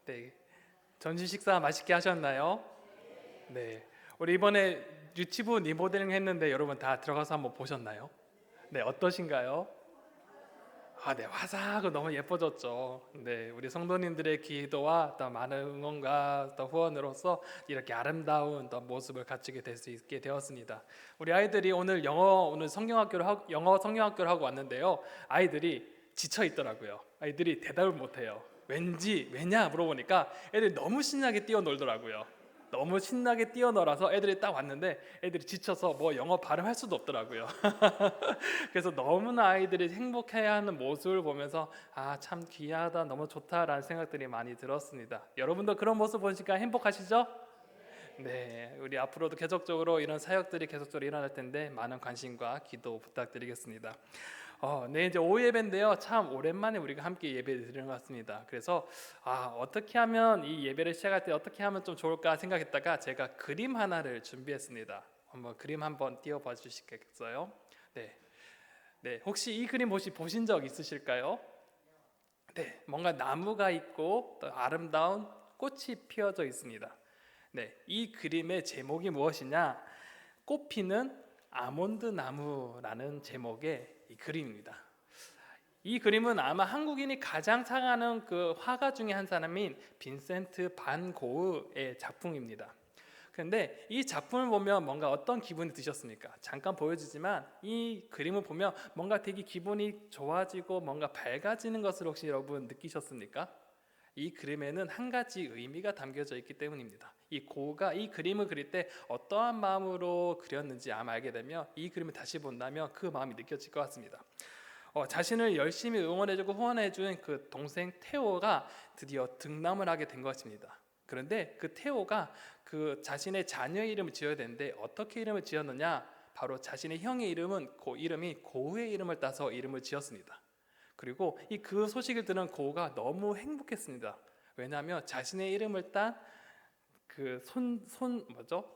네, 점심 식사 맛있게 하셨나요? 네, 우리 이번에 유치부 리모델링 했는데 여러분 다 들어가서 한번 보셨나요? 네, 어떠신가요? 아, 네, 화사하고 너무 예뻐졌죠. 네, 우리 성도님들의 기도와 또 많은 응원과 또 후원으로서 이렇게 아름다운 또 모습을 갖추게 될 수 있게 되었습니다. 우리 아이들이 오늘 영어 성경학교를 하고 왔는데요. 아이들이 지쳐 있더라고요. 아이들이 대답을 못 해요. 왜냐 물어보니까 애들이 너무 신나게 뛰어놀더라고요. 너무 신나게 뛰어놀아서 애들이 딱 왔는데 애들이 지쳐서 뭐 영어 발음할 수도 없더라고요. 그래서 너무나 아이들이 행복해하는 모습을 보면서 아, 참 귀하다, 너무 좋다라는 생각들이 많이 들었습니다. 여러분도 그런 모습 보니까 행복하시죠? 네, 우리 앞으로도 계속적으로 이런 사역들이 계속적으로 일어날 텐데 많은 관심과 기도 부탁드리겠습니다. 네, 이제 오후 예배인데요. 참 오랜만에 우리가 함께 예배를 드리는 것 같습니다. 그래서 어떻게 하면 이 예배를 시작할 때 어떻게 하면 좀 좋을까 생각했다가 제가 그림 하나를 준비했습니다. 한번 그림 한번 띄워봐 주시겠어요? 네, 네, 혹시 이 그림 보신 적 있으실까요? 네, 뭔가 나무가 있고 또 아름다운 꽃이 피어져 있습니다. 네, 이 그림의 제목이 무엇이냐? 꽃피는 아몬드 나무라는 제목의 이 그림입니다. 이 그림은 아마 한국인이 가장 사랑하는 그 화가 중에 한 사람인 빈센트 반 고흐의 작품입니다. 그런데 이 작품을 보면 뭔가 어떤 기분이 드셨습니까? 잠깐 보여주지만 이 그림을 보면 뭔가 되게 기분이 좋아지고 뭔가 밝아지는 것을 혹시 여러분 느끼셨습니까? 이 그림에는 한 가지 의미가 담겨져 있기 때문입니다. 이 고가 이 그림을 그릴 때 어떠한 마음으로 그렸는지 아마 알게 되면 이 그림을 다시 본다면 그 마음이 느껴질 것 같습니다. 자신을 열심히 응원해주고 후원해준 그 동생 테오가 드디어 등남을 하게 된 것입니다. 그런데 그 테오가 그 자신의 자녀의 이름을 지어야 되는데 어떻게 이름을 지었느냐? 바로 자신의 형의 이름이 고우의 이름을 따서 이름을 지었습니다. 그리고 그 소식을 들은 고우가 너무 행복했습니다. 왜냐하면 자신의 이름을 딴 그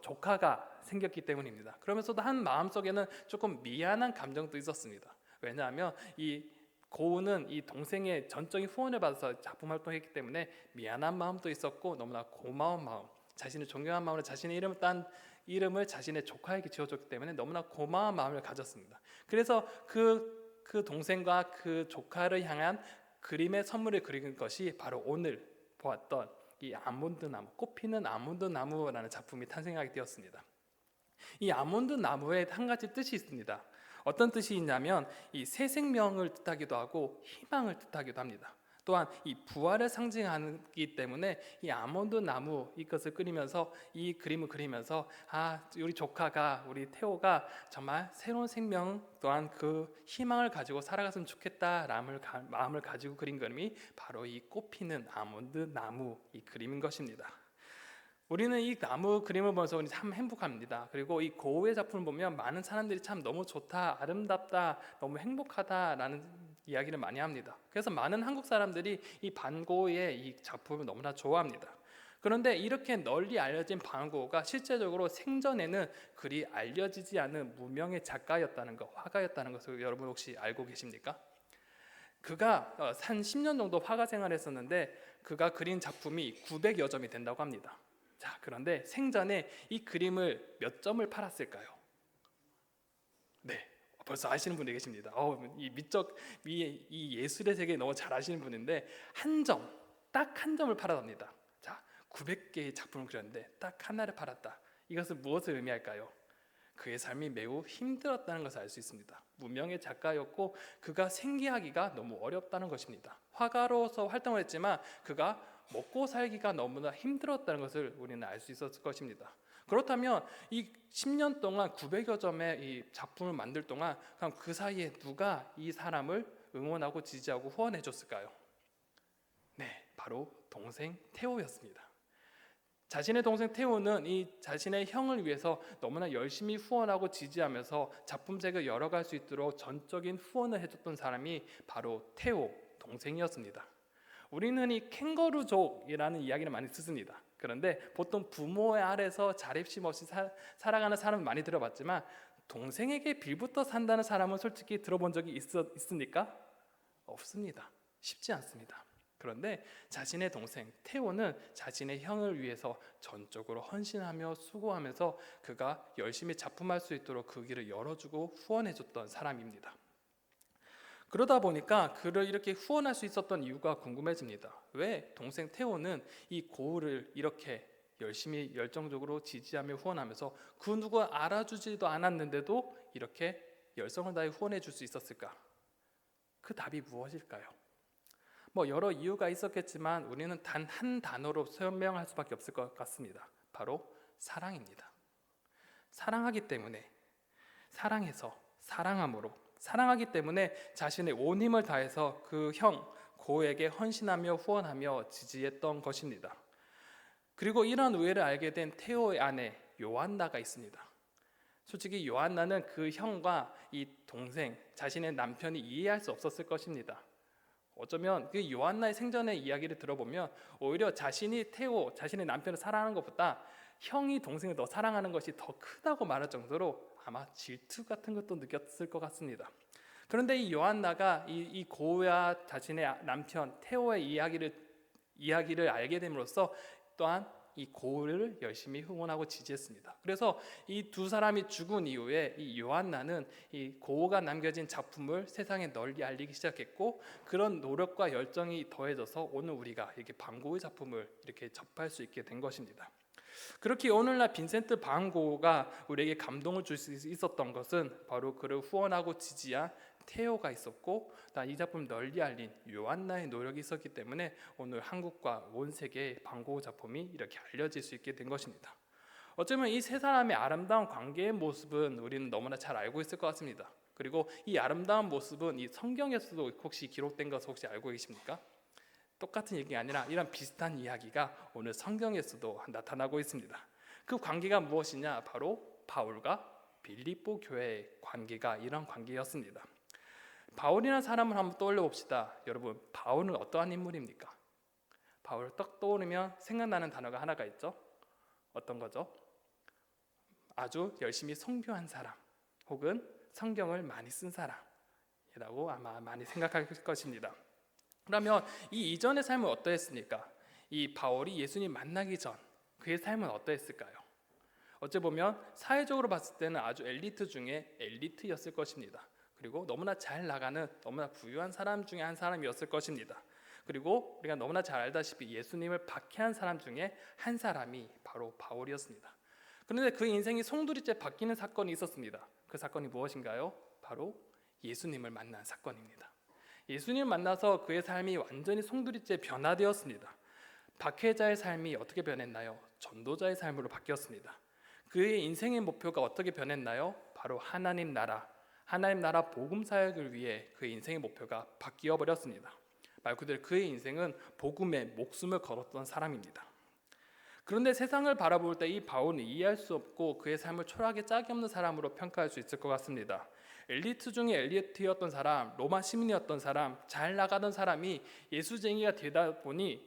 조카가 생겼기 때문입니다. 그러면서도 한 마음속에는 조금 미안한 감정도 있었습니다. 왜냐하면 이 고우는 이 동생의 전적인 후원을 받아서 작품 활동했기 때문에 미안한 마음도 있었고 너무나 고마운 마음, 자신을 존경한 마음으로 자신의 이름을 딴 이름을 자신의 조카에게 지어줬기 때문에 너무나 고마운 마음을 가졌습니다. 그래서 그 동생과 그 조카를 향한 그림의 선물을 그린 것이 바로 오늘 보았던 이 아몬드 나무, 꽃피는 아몬드 나무라는 작품이 탄생하게 되었습니다. 이 아몬드 나무에 한 가지 뜻이 있습니다. 어떤 뜻이 있냐면 이 새 생명을 뜻하기도 하고 희망을 뜻하기도 합니다. 또한 이 부활을 상징하기 때문에 이 아몬드 나무 이것을 이 그림을 그리면서 우리 조카가 우리 테오가 정말 새로운 생명 또한 그 희망을 가지고 살아갔으면 좋겠다라는 마음을 가지고 그린 그림이 바로 이 꽃피는 아몬드 나무 이 그림인 것입니다. 우리는 이 나무 그림을 보면서 참 행복합니다. 그리고 이 고흐의 작품을 보면 많은 사람들이 참 너무 좋다, 아름답다, 너무 행복하다라는 이야기를 많이 합니다. 그래서 많은 한국 사람들이 이 반 고흐의 이 작품을 너무나 좋아합니다. 그런데 이렇게 널리 알려진 반 고흐가 실제적으로 생전에는 그리 알려지지 않은 무명의 작가였다는 것, 화가였다는 것을 여러분 혹시 알고 계십니까? 그가 한 10년 정도 화가 생활했었는데 그가 그린 작품이 900여 점이 된다고 합니다. 자, 그런데 생전에 이 그림을 몇 점을 팔았을까요? 네, 벌써 아시는 분이 계십니다. 이 예술의 세계에 너무 잘 아시는 분인데 딱 한 점을 팔았답니다. 자, 900개의 작품을 그렸는데 딱 하나를 팔았다. 이것은 무엇을 의미할까요? 그의 삶이 매우 힘들었다는 것을 알 수 있습니다. 무명의 작가였고 그가 생계하기가 너무 어렵다는 것입니다. 화가로서 활동을 했지만 그가 먹고 살기가 너무나 힘들었다는 것을 우리는 알 수 있었을 것입니다. 그렇다면 이 10년 동안 900여 점의 이 작품을 만들 동안 그럼 그 사이에 누가 이 사람을 응원하고 지지하고 후원해 줬을까요? 네, 바로 동생 테오였습니다. 자신의 동생 테오는 이 자신의 형을 위해서 너무나 열심히 후원하고 지지하면서 작품색을 열어갈 수 있도록 전적인 후원을 해줬던 사람이 바로 테오 동생이었습니다. 우리는 이 캥거루족이라는 이야기를 많이 듣습니다. 그런데 보통 부모의 아래서 자립심 없이 살아가는 사람을 많이 들어봤지만 동생에게 빌부터 산다는 사람은 솔직히 들어본 적이 있습니까? 없습니다. 쉽지 않습니다. 그런데 자신의 동생 테오는 자신의 형을 위해서 전적으로 헌신하며 수고하면서 그가 열심히 작품할 수 있도록 그 길을 열어주고 후원해줬던 사람입니다. 그러다 보니까 그를 이렇게 후원할 수 있었던 이유가 궁금해집니다. 왜 동생 테오는 이 고울을 이렇게 열심히 열정적으로 지지하며 후원하면서 그 누가 알아주지도 않았는데도 이렇게 열성을 다해 후원해 줄 수 있었을까? 그 답이 무엇일까요? 여러 이유가 있었겠지만 우리는 단 한 단어로 설명할 수밖에 없을 것 같습니다. 바로 사랑입니다. 사랑하기 때문에, 사랑해서, 사랑함으로, 사랑하기 때문에 자신의 온 힘을 다해서 그 형 고에게 헌신하며 후원하며 지지했던 것입니다. 그리고 이런 우애를 알게 된 테오의 아내 요한나가 있습니다. 솔직히 요한나는 그 형과 이 동생, 자신의 남편이 이해할 수 없었을 것입니다. 어쩌면 그 요한나의 생전의 이야기를 들어보면 오히려 자신이 테오, 자신의 남편을 사랑하는 것보다 형이 동생을 더 사랑하는 것이 더 크다고 말할 정도로 아마 질투 같은 것도 느꼈을 것 같습니다. 그런데 이 요한나가 이 고우와 자신의 남편 테오의 이야기를 알게 됨으로써 또한 이 고우를 열심히 응원하고 지지했습니다. 그래서 이 두 사람이 죽은 이후에 이 요한나는 이 고우가 남겨진 작품을 세상에 널리 알리기 시작했고, 그런 노력과 열정이 더해져서 오늘 우리가 이렇게 반 고우의 작품을 이렇게 접할 수 있게 된 것입니다. 그렇게 오늘날 빈센트 반 고흐가 우리에게 감동을 줄 수 있었던 것은 바로 그를 후원하고 지지한 테오가 있었고, 이 작품을 널리 알린 요한나의 노력이 있었기 때문에 오늘 한국과 온 세계의 반 고흐 작품이 이렇게 알려질 수 있게 된 것입니다. 어쩌면 이 세 사람의 아름다운 관계의 모습은 우리는 너무나 잘 알고 있을 것 같습니다. 그리고 이 아름다운 모습은 이 성경에서도 혹시 기록된 것을 혹시 알고 계십니까? 똑같은 얘기가 아니라 이런 비슷한 이야기가 오늘 성경에서도 나타나고 있습니다. 그 관계가 무엇이냐? 바로 바울과 빌립보 교회의 관계가 이런 관계였습니다. 바울이라는 사람을 한번 떠올려 봅시다. 여러분, 바울은 어떠한 인물입니까? 바울을 딱 떠오르면 생각나는 단어가 하나가 있죠. 어떤 거죠? 아주 열심히 선교한 사람, 혹은 성경을 많이 쓴 사람이라고 아마 많이 생각할 것입니다. 그러면 이 이전의 삶은 어떠했습니까? 이 바울이 예수님 만나기 전 그의 삶은 어떠했을까요? 어찌 보면 사회적으로 봤을 때는 아주 엘리트 중에 엘리트였을 것입니다. 그리고 너무나 잘 나가는 너무나 부유한 사람 중에 한 사람이었을 것입니다. 그리고 우리가 너무나 잘 알다시피 예수님을 박해한 사람 중에 한 사람이 바로 바울이었습니다. 그런데 그 인생이 송두리째 바뀌는 사건이 있었습니다. 그 사건이 무엇인가요? 바로 예수님을 만난 사건입니다. 예수님을 만나서 그의 삶이 완전히 송두리째 변화되었습니다. 박해자의 삶이 어떻게 변했나요? 전도자의 삶으로 바뀌었습니다. 그의 인생의 목표가 어떻게 변했나요? 바로 하나님 나라 복음 사역을 위해 그의 인생의 목표가 바뀌어 버렸습니다. 말 그대로 그의 인생은 복음에 목숨을 걸었던 사람입니다. 그런데 세상을 바라볼 때 이 바울은 이해할 수 없고 그의 삶을 초라하게 짝이 없는 사람으로 평가할 수 있을 것 같습니다. 엘리트 중에 엘리트였던 사람, 로마 시민이었던 사람, 잘 나가던 사람이 예수쟁이가 되다 보니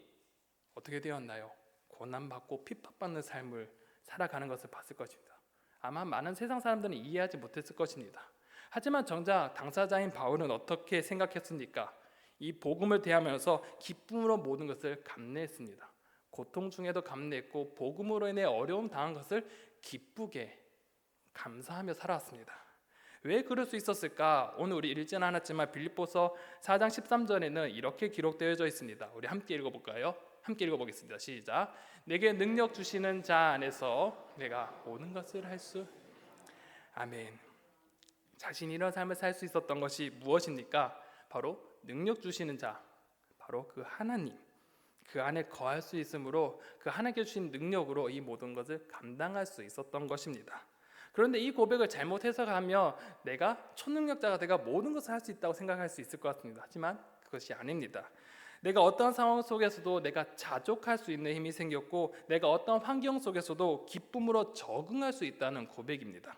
어떻게 되었나요? 고난받고 핍박받는 삶을 살아가는 것을 봤을 것입니다. 아마 많은 세상 사람들은 이해하지 못했을 것입니다. 하지만 정작 당사자인 바울은 어떻게 생각했습니까? 이 복음을 대하면서 기쁨으로 모든 것을 감내했습니다. 고통 중에도 감내했고 복음으로 인해 어려움 당한 것을 기쁘게 감사하며 살아왔습니다. 왜 그럴 수 있었을까? 오늘 우리 읽지는 않았지만 빌립보서 4장 13절에는 이렇게 기록되어져 있습니다. 우리 함께 읽어볼까요? 함께 읽어보겠습니다. 시작. 내게 능력 주시는 자 안에서 내가 모든 것을 할 수. 아멘. 자신이 이런 삶을 살 수 있었던 것이 무엇입니까? 바로 능력 주시는 자, 바로 그 하나님, 그 안에 거할 수 있으므로 그 하나님께 주신 능력으로 이 모든 것을 감당할 수 있었던 것입니다. 그런데 이 고백을 잘못 해석하며 내가 초능력자가 내가 모든 것을 할 수 있다고 생각할 수 있을 것 같습니다. 하지만 그것이 아닙니다. 내가 어떤 상황 속에서도 내가 자족할 수 있는 힘이 생겼고 내가 어떤 환경 속에서도 기쁨으로 적응할 수 있다는 고백입니다.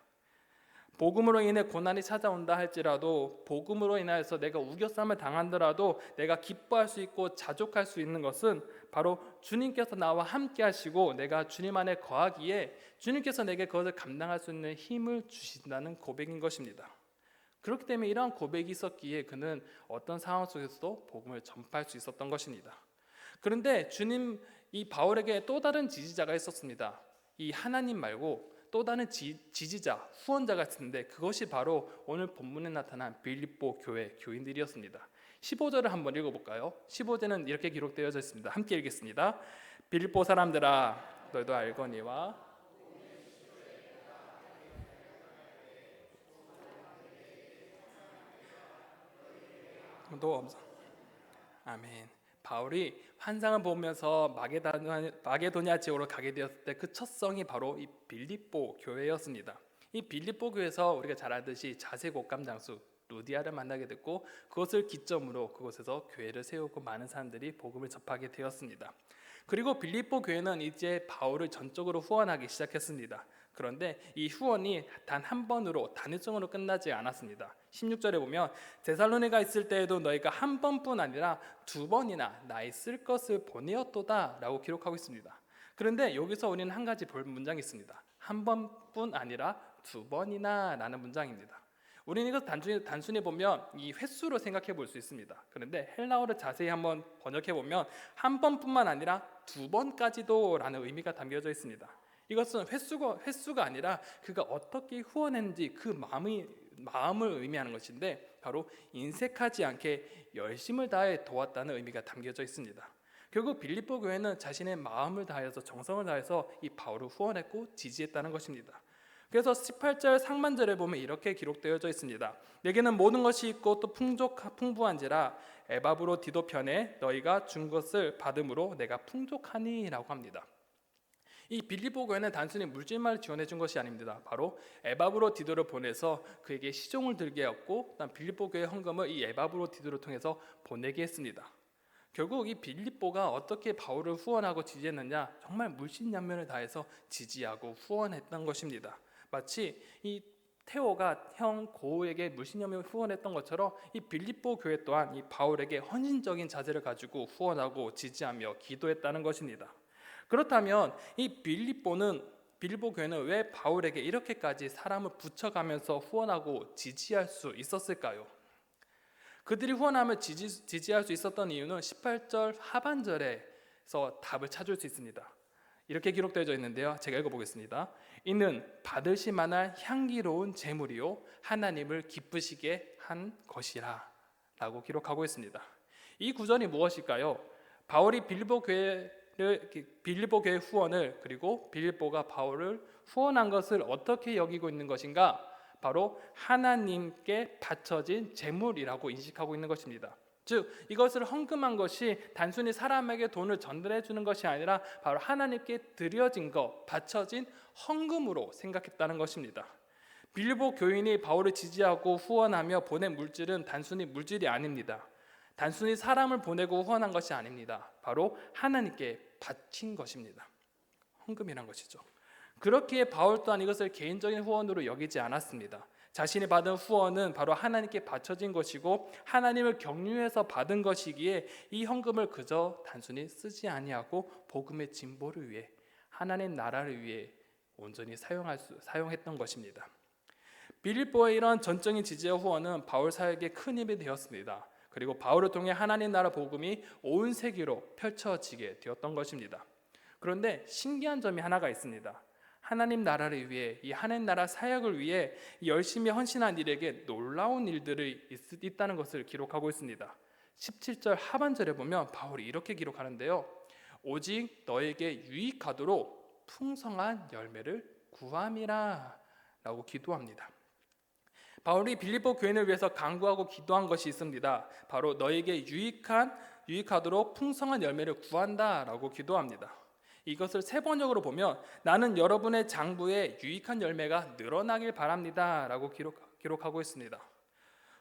복음으로 인해 고난이 찾아온다 할지라도 복음으로 인하여서 내가 우겨쌈을 당하더라도 내가 기뻐할 수 있고 자족할 수 있는 것은 바로 주님께서 나와 함께 하시고 내가 주님 안에 거하기에 주님께서 내게 그것을 감당할 수 있는 힘을 주신다는 고백인 것입니다. 그렇기 때문에 이러한 고백이 있었기에 그는 어떤 상황 속에서도 복음을 전파할 수 있었던 것입니다. 그런데 주님, 이 바울에게 또 다른 지지자가 있었습니다. 이 하나님 말고 또 다른 지지자, 후원자가 있었는데 그것이 바로 오늘 본문에 나타난 빌립보 교회 교인들이었습니다. 15절을 한번 읽어볼까요? 15절은 이렇게 기록되어져 있습니다. 함께 읽겠습니다. 빌립보 사람들아, 너희도 알거니와 아멘. 바울이 환상을 보면서 마게도냐 지역으로 가게 되었을 때 그 첫 성이 바로 이 빌립보 교회였습니다. 이 빌립보 교회에서 우리가 잘 알듯이 자색옥감 장수 루디아를 만나게 됐고 그것을 기점으로 그곳에서 교회를 세우고 많은 사람들이 복음을 접하게 되었습니다. 그리고 빌립보 교회는 이제 바울을 전적으로 후원하기 시작했습니다. 그런데 이 후원이 단 한 번으로 단일성으로 끝나지 않았습니다. 16절에 보면 데살로니가 있을 때에도 너희가 한 번뿐 아니라 두 번이나 나의 쓸 것을 보내었도다 라고 기록하고 있습니다. 그런데 여기서 우리는 한 가지 볼 문장이 있습니다. 한 번뿐 아니라 두 번이나 라는 문장입니다. 우리는 이것 단순히 보면 이 횟수로 생각해 볼 수 있습니다. 그런데 헬라어를 자세히 한번 번역해 보면 한 번뿐만 아니라 두 번까지도 라는 의미가 담겨져 있습니다. 이것은 횟수가 아니라 그가 어떻게 후원했는지 그 마음을 의미하는 것인데 바로 인색하지 않게 열심을 다해 도왔다는 의미가 담겨져 있습니다. 결국 빌립보 교회는 자신의 마음을 다해서 정성을 다해서 이 바울을 후원했고 지지했다는 것입니다. 그래서 18절 상반절에 보면 이렇게 기록되어져 있습니다. 내게는 모든 것이 있고 또 풍부한지라 에바브로디도 편에 너희가 준 것을 받음으로 내가 풍족하니 라고 합니다. 이 빌립보 교회는 단순히 물질만을 지원해 준 것이 아닙니다. 바로 에바브로디도를 보내서 그에게 시종을 들게 했고 빌립보 교회 헌금을 이 에바브로디도를 통해서 보내게 했습니다. 결국 이 빌립보가 어떻게 바울을 후원하고 지지했느냐, 정말 물신양면을 다해서 지지하고 후원했던 것입니다. 마치 이 테오가 형 고우에게 물신양면을 후원했던 것처럼 이 빌립보 교회 또한 이 바울에게 헌신적인 자세를 가지고 후원하고 지지하며 기도했다는 것입니다. 그렇다면 이 빌립보 교회는 왜 바울에게 이렇게까지 사람을 붙여가면서 후원하고 지지할 수 있었을까요? 그들이 후원하며 지지할 수 있었던 이유는 18절 하반절에서 답을 찾을 수 있습니다. 이렇게 기록되어져 있는데요. 제가 읽어보겠습니다. 이는 받으실 만한 향기로운 제물이요 하나님을 기쁘시게 한 것이라 라고 기록하고 있습니다. 이 구절이 무엇일까요? 바울이 빌립보 교회 후원을 그리고 빌립보가 바울을 후원한 것을 어떻게 여기고 있는 것인가? 바로 하나님께 바쳐진 제물이라고 인식하고 있는 것입니다. 즉 이것을 헌금한 것이 단순히 사람에게 돈을 전달해 주는 것이 아니라 바로 하나님께 드려진 것, 바쳐진 헌금으로 생각했다는 것입니다. 빌립보 교인이 바울을 지지하고 후원하며 보낸 물질은 단순히 물질이 아닙니다. 단순히 사람을 보내고 후원한 것이 아닙니다. 바로 하나님께 바친 것입니다. 헌금이란 것이죠. 그렇기에 바울 또한 이것을 개인적인 후원으로 여기지 않았습니다. 자신이 받은 후원은 바로 하나님께 바쳐진 것이고 하나님을 경유해서 받은 것이기에 이 헌금을 그저 단순히 쓰지 아니하고 복음의 진보를 위해 하나님 나라를 위해 온전히 사용했던 것입니다. 빌립보의 이런 전적인 지지와 후원은 바울 사역에 큰 힘이 되었습니다. 그리고 바울을 통해 하나님 나라 복음이 온 세계로 펼쳐지게 되었던 것입니다. 그런데 신기한 점이 하나가 있습니다. 하나님 나라를 위해 이 하나님 나라 사역을 위해 열심히 헌신한 이에게 놀라운 일들이 있다는 것을 기록하고 있습니다. 17절 하반절에 보면 바울이 이렇게 기록하는데요. 오직 너에게 유익하도록 풍성한 열매를 구함이라 라고 기도합니다. 바울이 빌립보 교인을 위해서 간구하고 기도한 것이 있습니다. 바로 너에게 유익하도록 풍성한 열매를 구한다 라고 기도합니다. 이것을 세번역으로 보면 나는 여러분의 장부에 유익한 열매가 늘어나길 바랍니다 라고 기록하고 있습니다.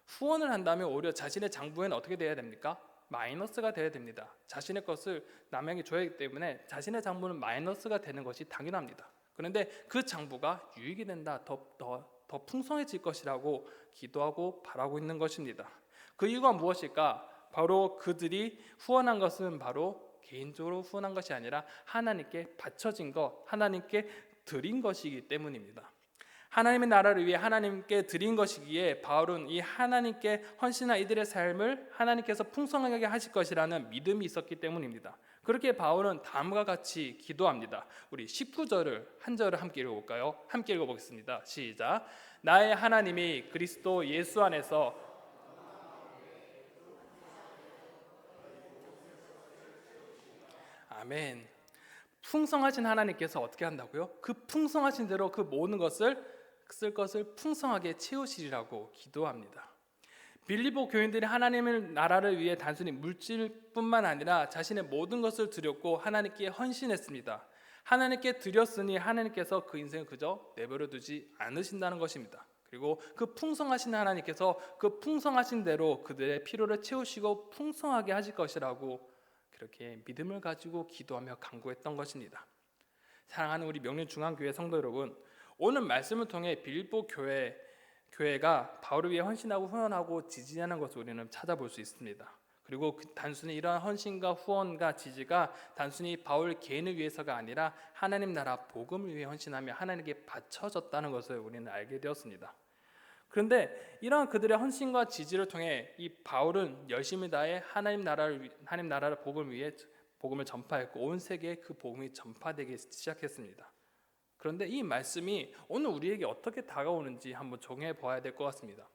후원을 한다면 오히려 자신의 장부에는 어떻게 돼야 됩니까? 마이너스가 돼야 됩니다. 자신의 것을 남에게 줘야 하기 때문에 자신의 장부는 마이너스가 되는 것이 당연합니다. 그런데 그 장부가 유익이 된다, 더 풍성해질 것이라고 기도하고 바라고 있는 것입니다. 그 이유가 무엇일까? 바로 그들이 후원한 것은 바로 개인적으로 후원한 것이 아니라 하나님께 바쳐진 것, 하나님께 드린 것이기 때문입니다. 하나님의 나라를 위해 하나님께 드린 것이기에 바울은 이 하나님께 헌신한 이들의 삶을 하나님께서 풍성하게 하실 것이라는 믿음이 있었기 때문입니다. 그렇게 바울은 다음과 같이 기도합니다. 우리 19절을 한 절을 함께 읽어볼까요? 함께 읽어보겠습니다. 시작. 나의 하나님이 그리스도 예수 안에서 아멘. 풍성하신 하나님께서 어떻게 한다고요? 그 풍성하신 대로 그 모든 것을 쓸 것을 풍성하게 채우시리라고 기도합니다. 빌립보 교인들이 하나님의 나라를 위해 단순히 물질뿐만 아니라 자신의 모든 것을 드렸고 하나님께 헌신했습니다. 하나님께 드렸으니 하나님께서 그 인생을 그저 내버려 두지 않으신다는 것입니다. 그리고 그 풍성하신 하나님께서 그 풍성하신 대로 그들의 필요를 채우시고 풍성하게 하실 것이라고 그렇게 믿음을 가지고 기도하며 간구했던 것입니다. 사랑하는 우리 명륜중앙교회 성도 여러분, 오늘 말씀을 통해 빌립보 교회가 바울을 위해 헌신하고 후원하고 지지하는 것을 우리는 찾아볼 수 있습니다. 그리고 단순히 이러한 헌신과 후원과 지지가 단순히 바울 개인을 위해서가 아니라 하나님 나라 복음을 위해 헌신하며 하나님께 바쳐졌다는 것을 우리는 알게 되었습니다. 그런데 이러한 그들의 헌신과 지지를 통해 이 바울은 열심히 다해 하나님 나라를 복음을 위해 복음을 전파했고 온 세계에 그 복음이 전파되기 시작했습니다. 그런데 이 말씀이 오늘 우리에게 어떻게 다가오는지 한번 정해 보아야 될 것 같습니다.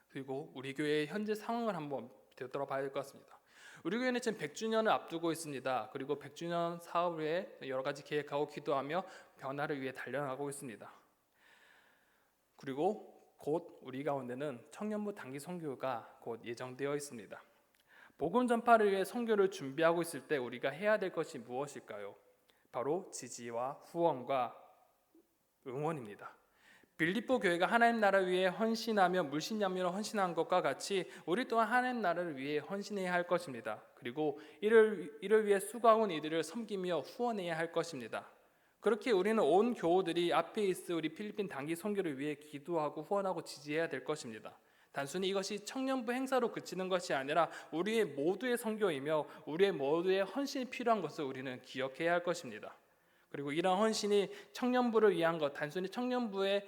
그리고 우리 교회의 현재 상황을 한번 되돌아봐야 될 것 같습니다. 우리 교회는 지금 100주년을 앞두고 있습니다. 그리고 100주년 사업을 위해 여러 가지 계획하고 기도하며 변화를 위해 달려나가고 있습니다. 그리고 곧 우리 가운데는 청년부 단기 선교가 곧 예정되어 있습니다. 복음 전파를 위해 선교를 준비하고 있을 때 우리가 해야 될 것이 무엇일까요? 바로 지지와 후원과 응원입니다. 빌립보 교회가 하나님 나라를 위해 헌신하며 물신양면으로 헌신한 것과 같이 우리 또한 하나님 나라를 위해 헌신해야 할 것입니다. 그리고 이를 위해 수고하온 이들을 섬기며 후원해야 할 것입니다. 그렇게 우리는 온 교우들이 앞에 있을 우리 필리핀 단기 선교를 위해 기도하고 후원하고 지지해야 될 것입니다. 단순히 이것이 청년부 행사로 그치는 것이 아니라 우리의 모두의 선교이며 우리의 모두의 헌신이 필요한 것을 우리는 기억해야 할 것입니다. 그리고 이러한 헌신이 청년부를 위한 것, 단순히 청년부의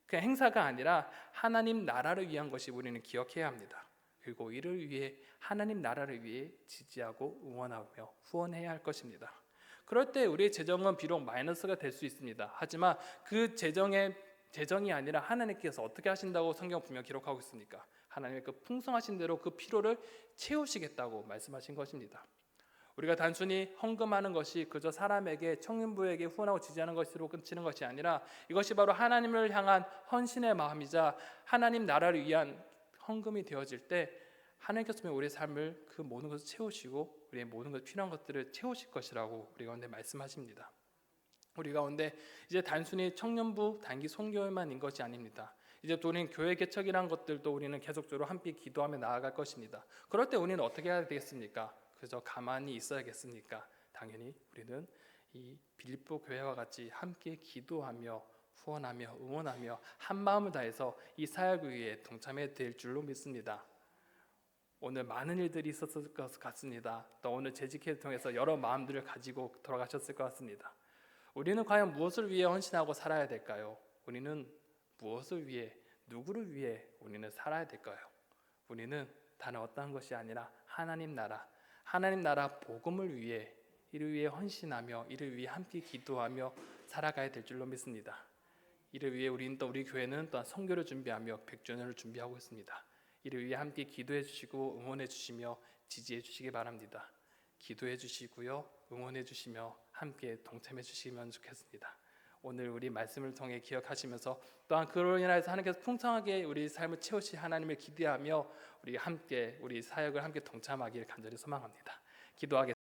그 행사가 아니라 하나님 나라를 위한 것이 우리는 기억해야 합니다. 그리고 이를 위해 하나님 나라를 위해 지지하고 응원하며 후원해야 할 것입니다. 그럴 때 우리의 재정은 비록 마이너스가 될 수 있습니다. 하지만 그 재정이 아니라 하나님께서 어떻게 하신다고 성경 분명 기록하고 있습니까? 하나님의 그 풍성하신 대로 그 필요를 채우시겠다고 말씀하신 것입니다. 우리가 단순히 헌금하는 것이 그저 사람에게 청년부에게 후원하고 지지하는 것으로 끝이는 것이 아니라 이것이 바로 하나님을 향한 헌신의 마음이자 하나님 나라를 위한 헌금이 되어질 때 하나님께서 우리의 삶을 그 모든 것을 채우시고 우리의 모든 것 필요한 것들을 채우실 것이라고 우리 가운데 말씀하십니다. 우리 가운데 이제 단순히 청년부 단기 선교만인 것이 아닙니다. 이제 또 우리는 교회 개척이라는 것들도 우리는 계속적으로 함께 기도하며 나아갈 것입니다. 그럴 때 우리는 어떻게 해야 되겠습니까? 그저 가만히 있어야겠습니까? 당연히 우리는 이 빌립보 교회와 같이 함께 기도하며 후원하며 응원하며 한 마음을 다해서 이 사역을 위해 동참해야 될 줄로 믿습니다. 오늘 많은 일들이 있었을 것 같습니다. 또 오늘 재직회를 통해서 여러 마음들을 가지고 돌아가셨을 것 같습니다. 우리는 과연 무엇을 위해 헌신하고 살아야 될까요? 우리는 무엇을 위해, 누구를 위해 우리는 살아야 될까요? 우리는 다른 어떠한 것이 아니라 하나님 나라 복음을 위해 이를 위해 헌신하며 이를 위해 함께 기도하며 살아가야 될 줄로 믿습니다. 이를 위해 우리 교회는 또한 선교를 준비하며 100주년을 준비하고 있습니다. 이를 위해 함께 기도해 주시고 응원해 주시며 지지해 주시기 바랍니다. 기도해 주시고요, 응원해 주시며 함께 동참해 주시면 좋겠습니다. 오늘 우리 말씀을 통해 기억하시면서 또한 그로 인하여서 하나님께서 풍성하게 우리 삶을 채우실 하나님을 기대하며 우리 사역을 함께 동참하기를 간절히 소망합니다. 기도하겠습니다.